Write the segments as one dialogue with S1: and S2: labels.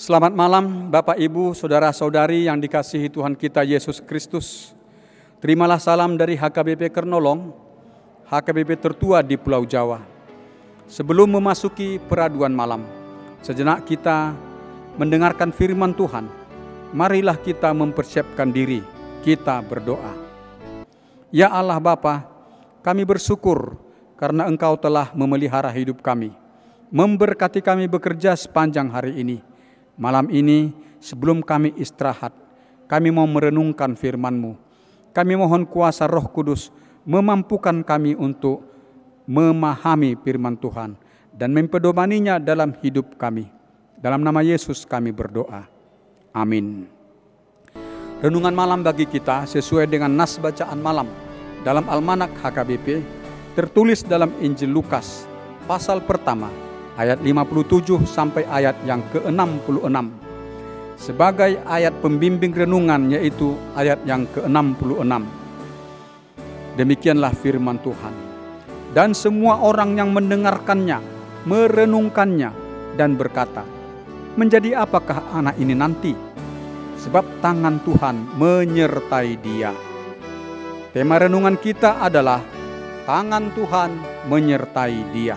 S1: Selamat malam Bapak Ibu, Saudara-saudari yang dikasihi Tuhan kita Yesus Kristus. Terimalah salam dari HKBP Kernolong, HKBP tertua di Pulau Jawa. Sebelum memasuki peraduan malam, sejenak kita mendengarkan firman Tuhan. Marilah kita mempersiapkan diri, kita berdoa. Ya Allah Bapa, kami bersyukur karena Engkau telah memelihara hidup kami, memberkati kami bekerja sepanjang hari ini. Malam ini sebelum kami istirahat, kami mau merenungkan firman-Mu. Kami mohon kuasa Roh Kudus memampukan kami untuk memahami firman Tuhan dan mempedomaninya dalam hidup kami. Dalam nama Yesus kami berdoa. Amin. Renungan malam bagi kita sesuai dengan nas bacaan malam dalam Almanak HKBP tertulis dalam Injil Lukas pasal pertama ayat 57 sampai ayat yang ke-66. Sebagai ayat pembimbing renungan yaitu ayat yang ke-66. Demikianlah firman Tuhan. Dan semua orang yang mendengarkannya, merenungkannya dan berkata, menjadi apakah anak ini nanti? Sebab tangan Tuhan menyertai dia. Tema renungan kita adalah tangan Tuhan menyertai dia.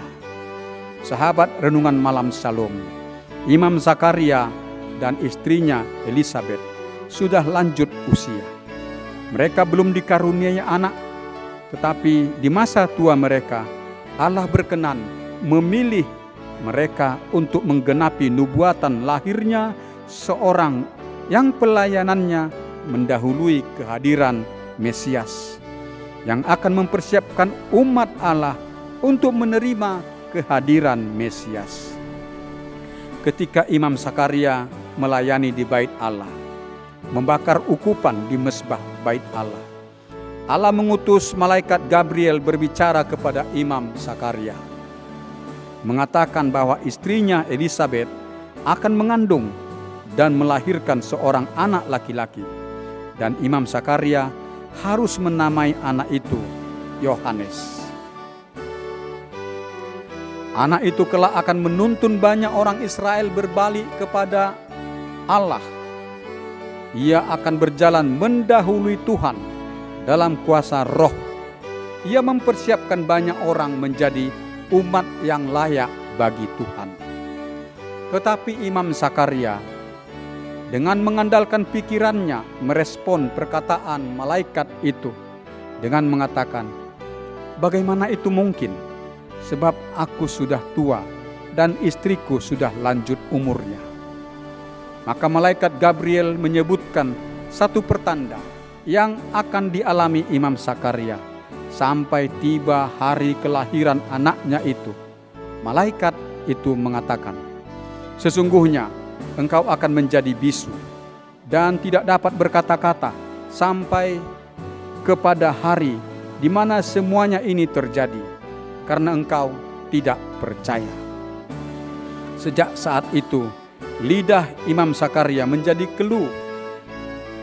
S1: Sahabat renungan malam Shalom, Imam Zakaria dan istrinya Elisabet sudah lanjut usia. Mereka belum dikaruniai anak, tetapi di masa tua mereka, Allah berkenan memilih mereka untuk menggenapi nubuatan lahirnya seorang yang pelayanannya mendahului kehadiran Mesias, yang akan mempersiapkan umat Allah untuk menerima kehadiran Mesias. Ketika Imam Zakaria melayani di bait Allah, membakar ukupan di mezbah bait Allah, Allah mengutus malaikat Gabriel berbicara kepada Imam Zakaria, mengatakan bahwa istrinya Elisabet akan mengandung dan melahirkan seorang anak laki-laki, dan Imam Zakaria harus menamai anak itu Yohanes. Anak itu kelak akan menuntun banyak orang Israel berbalik kepada Allah. Ia akan berjalan mendahului Tuhan dalam kuasa roh. Ia mempersiapkan banyak orang menjadi umat yang layak bagi Tuhan. Tetapi Imam Zakaria dengan mengandalkan pikirannya merespon perkataan malaikat itu dengan mengatakan, bagaimana itu mungkin? Sebab aku sudah tua dan istriku sudah lanjut umurnya. Maka malaikat Gabriel menyebutkan satu pertanda yang akan dialami Imam Zakaria sampai tiba hari kelahiran anaknya itu. Malaikat itu mengatakan, sesungguhnya engkau akan menjadi bisu dan tidak dapat berkata-kata sampai kepada hari di mana semuanya ini terjadi, karena engkau tidak percaya. Sejak saat itu, lidah Imam Zakaria menjadi keluh,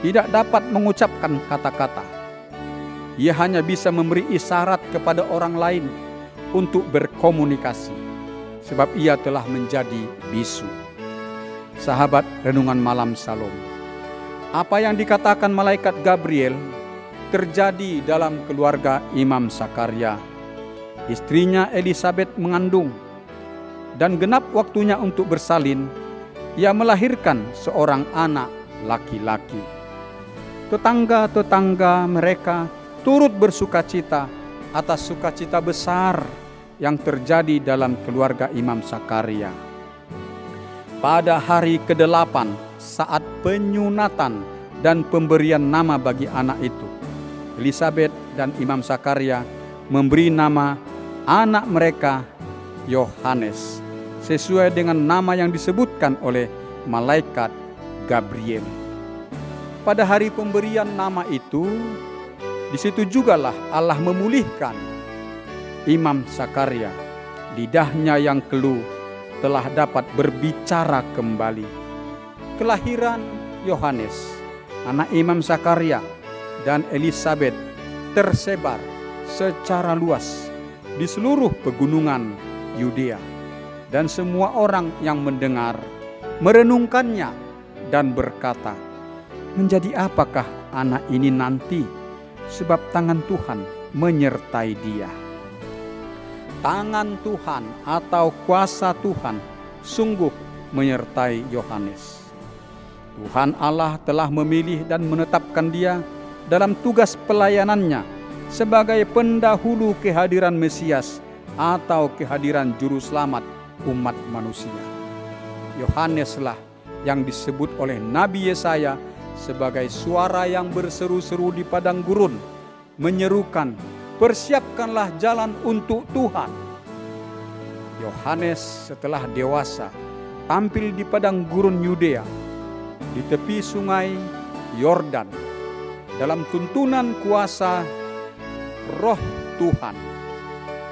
S1: tidak dapat mengucapkan kata-kata. Ia hanya bisa memberi isyarat kepada orang lain untuk berkomunikasi, sebab ia telah menjadi bisu. Sahabat renungan malam Shalom, apa yang dikatakan malaikat Gabriel terjadi dalam keluarga Imam Zakaria. Istrinya Elisabet mengandung, dan genap waktunya untuk bersalin, ia melahirkan seorang anak laki-laki. Tetangga-tetangga mereka turut bersukacita atas sukacita besar yang terjadi dalam keluarga Imam Zakaria. Pada hari ke-8 saat penyunatan dan pemberian nama bagi anak itu, Elisabet dan Imam Zakaria memberi nama anak mereka Yohanes, sesuai dengan nama yang disebutkan oleh malaikat Gabriel. Pada hari pemberian nama itu, di situ jugalah Allah memulihkan Imam Zakaria. Lidahnya yang keluh telah dapat berbicara kembali. Kelahiran Yohanes, anak Imam Zakaria dan Elisabet, tersebar secara luas di seluruh pegunungan Yudea, dan semua orang yang mendengar merenungkannya, dan berkata, "Menjadi apakah anak ini nanti? Sebab tangan Tuhan menyertai dia." Tangan Tuhan atau kuasa Tuhan sungguh menyertai Yohanes. Tuhan Allah telah memilih dan menetapkan dia dalam tugas pelayanannya sebagai pendahulu kehadiran Mesias atau kehadiran Juru Selamat umat manusia. Yohaneslah yang disebut oleh Nabi Yesaya sebagai suara yang berseru-seru di padang gurun, menyerukan, "Persiapkanlah jalan untuk Tuhan." Yohanes setelah dewasa tampil di padang gurun Yudea, di tepi sungai Yordan, dalam tuntunan kuasa Roh Tuhan.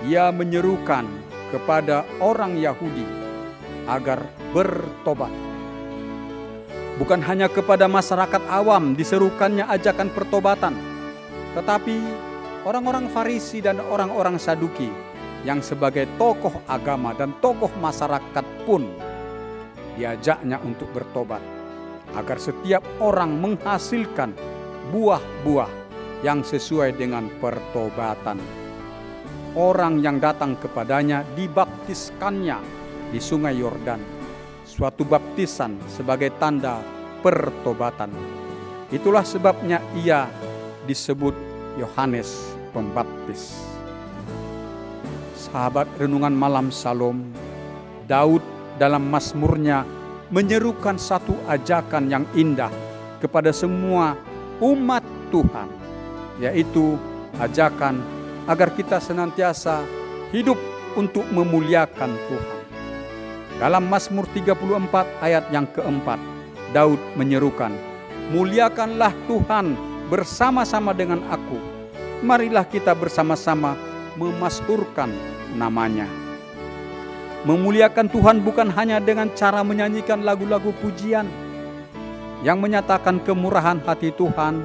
S1: Ia menyerukan kepada orang Yahudi agar bertobat. Bukan hanya kepada masyarakat awam diserukannya ajakan pertobatan, tetapi orang-orang Farisi dan orang-orang Saduki yang sebagai tokoh agama dan tokoh masyarakat pun diajaknya untuk bertobat, agar setiap orang menghasilkan buah-buah yang sesuai dengan pertobatan. Orang yang datang kepadanya dibaptiskannya di sungai Yordan, suatu baptisan sebagai tanda pertobatan. Itulah sebabnya ia disebut Yohanes Pembaptis. Sahabat renungan malam Salom, Daud dalam Mazmurnya menyerukan satu ajakan yang indah kepada semua umat Tuhan, yaitu ajakan agar kita senantiasa hidup untuk memuliakan Tuhan. Dalam Mazmur 34 ayat yang keempat, Daud menyerukan, "Muliakanlah Tuhan bersama-sama dengan aku. Marilah kita bersama-sama memasmurkan namanya." Memuliakan Tuhan bukan hanya dengan cara menyanyikan lagu-lagu pujian yang menyatakan kemurahan hati Tuhan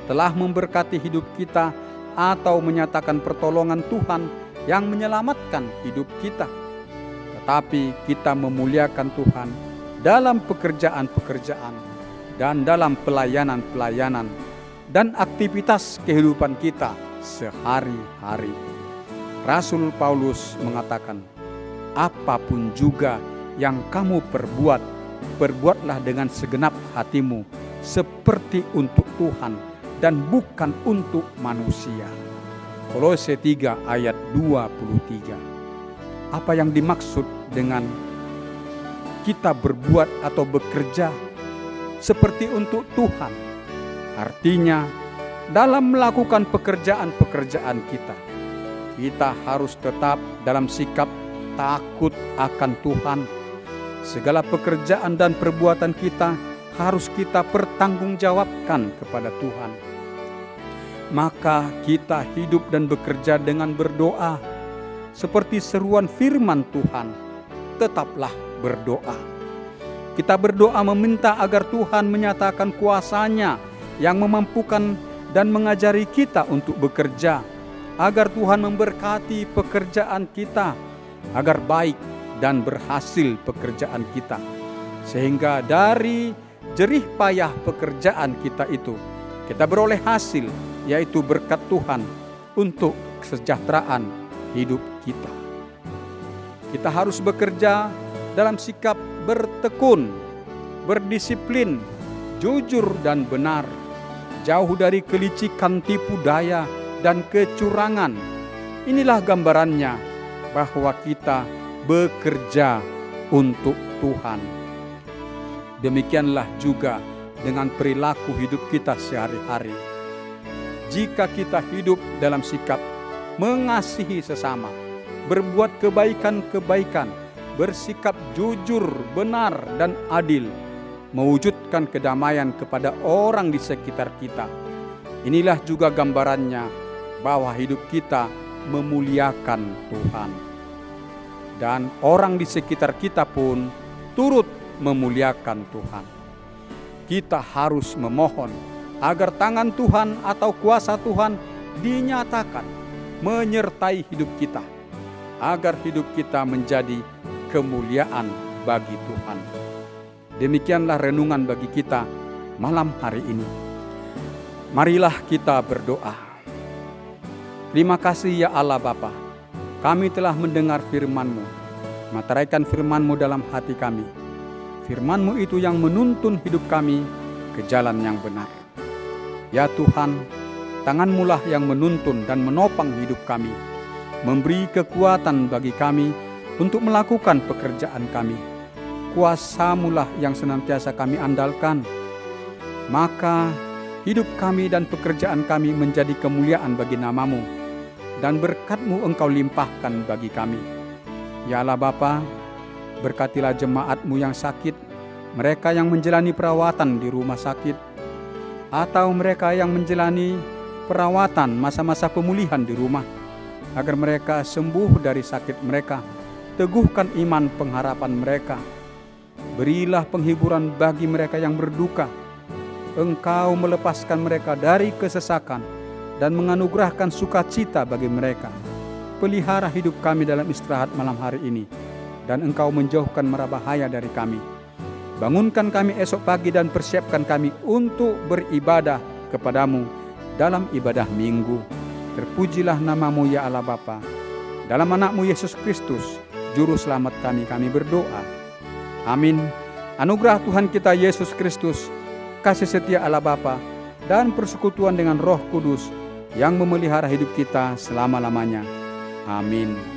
S1: telah memberkati hidup kita, atau menyatakan pertolongan Tuhan yang menyelamatkan hidup kita. Tetapi kita memuliakan Tuhan dalam pekerjaan-pekerjaan dan dalam pelayanan-pelayanan dan aktivitas kehidupan kita sehari-hari. Rasul Paulus mengatakan, "Apapun juga yang kamu perbuat, perbuatlah dengan segenap hatimu, seperti untuk Tuhan dan bukan untuk manusia." Kolose 3 ayat 23. Apa yang dimaksud dengan kita berbuat atau bekerja seperti untuk Tuhan? Artinya, dalam melakukan pekerjaan-pekerjaan kita harus tetap dalam sikap takut akan Tuhan. Segala pekerjaan dan perbuatan kita harus kita pertanggungjawabkan kepada Tuhan. Maka kita hidup dan bekerja dengan berdoa. Seperti seruan firman Tuhan, tetaplah berdoa. Kita berdoa meminta agar Tuhan menyatakan kuasa-Nya yang memampukan dan mengajari kita untuk bekerja, agar Tuhan memberkati pekerjaan kita, agar baik dan berhasil pekerjaan kita, sehingga dari jerih payah pekerjaan kita itu kita beroleh hasil, yaitu berkat Tuhan untuk kesejahteraan hidup kita. Kita harus bekerja dalam sikap bertekun, berdisiplin, jujur dan benar, jauh dari kelicikan, tipu daya dan kecurangan. Inilah gambarannya bahwa kita bekerja untuk Tuhan. Demikianlah juga dengan perilaku hidup kita sehari-hari. Jika kita hidup dalam sikap mengasihi sesama, berbuat kebaikan-kebaikan, bersikap jujur, benar, dan adil, mewujudkan kedamaian kepada orang di sekitar kita, inilah juga gambarannya bahwa hidup kita memuliakan Tuhan. Dan orang di sekitar kita pun turut memuliakan Tuhan. Kita harus memohon agar tangan Tuhan atau kuasa Tuhan dinyatakan menyertai hidup kita, agar hidup kita menjadi kemuliaan bagi Tuhan. Demikianlah renungan bagi kita malam hari ini. Marilah kita berdoa. Terima kasih ya Allah Bapa, kami telah mendengar firman-Mu. Materaikan firman-Mu dalam hati kami. Firman-Mu itu yang menuntun hidup kami ke jalan yang benar. Ya Tuhan, tangan-Mu lah yang menuntun dan menopang hidup kami, memberi kekuatan bagi kami untuk melakukan pekerjaan kami. Kuasa-Mu lah yang senantiasa kami andalkan. Maka hidup kami dan pekerjaan kami menjadi kemuliaan bagi nama-Mu, dan berkat-Mu Engkau limpahkan bagi kami. Ya Allah Bapa, berkatilah jemaat-Mu yang sakit, mereka yang menjalani perawatan di rumah sakit, atau mereka yang menjalani perawatan masa-masa pemulihan di rumah, agar mereka sembuh dari sakit mereka. Teguhkan iman pengharapan mereka. Berilah penghiburan bagi mereka yang berduka. Engkau melepaskan mereka dari kesesakan dan menganugerahkan sukacita bagi mereka. Pelihara hidup kami dalam istirahat malam hari ini, dan Engkau menjauhkan mara bahaya dari kami. Bangunkan kami esok pagi dan persiapkan kami untuk beribadah kepadamu dalam ibadah minggu. Terpujilah nama-Mu ya Allah Bapa. Dalam anak-Mu Yesus Kristus, Juru Selamat kami berdoa. Amin. Anugerah Tuhan kita Yesus Kristus, kasih setia Allah Bapa, dan persekutuan dengan Roh Kudus yang memelihara hidup kita selama-lamanya. Amin.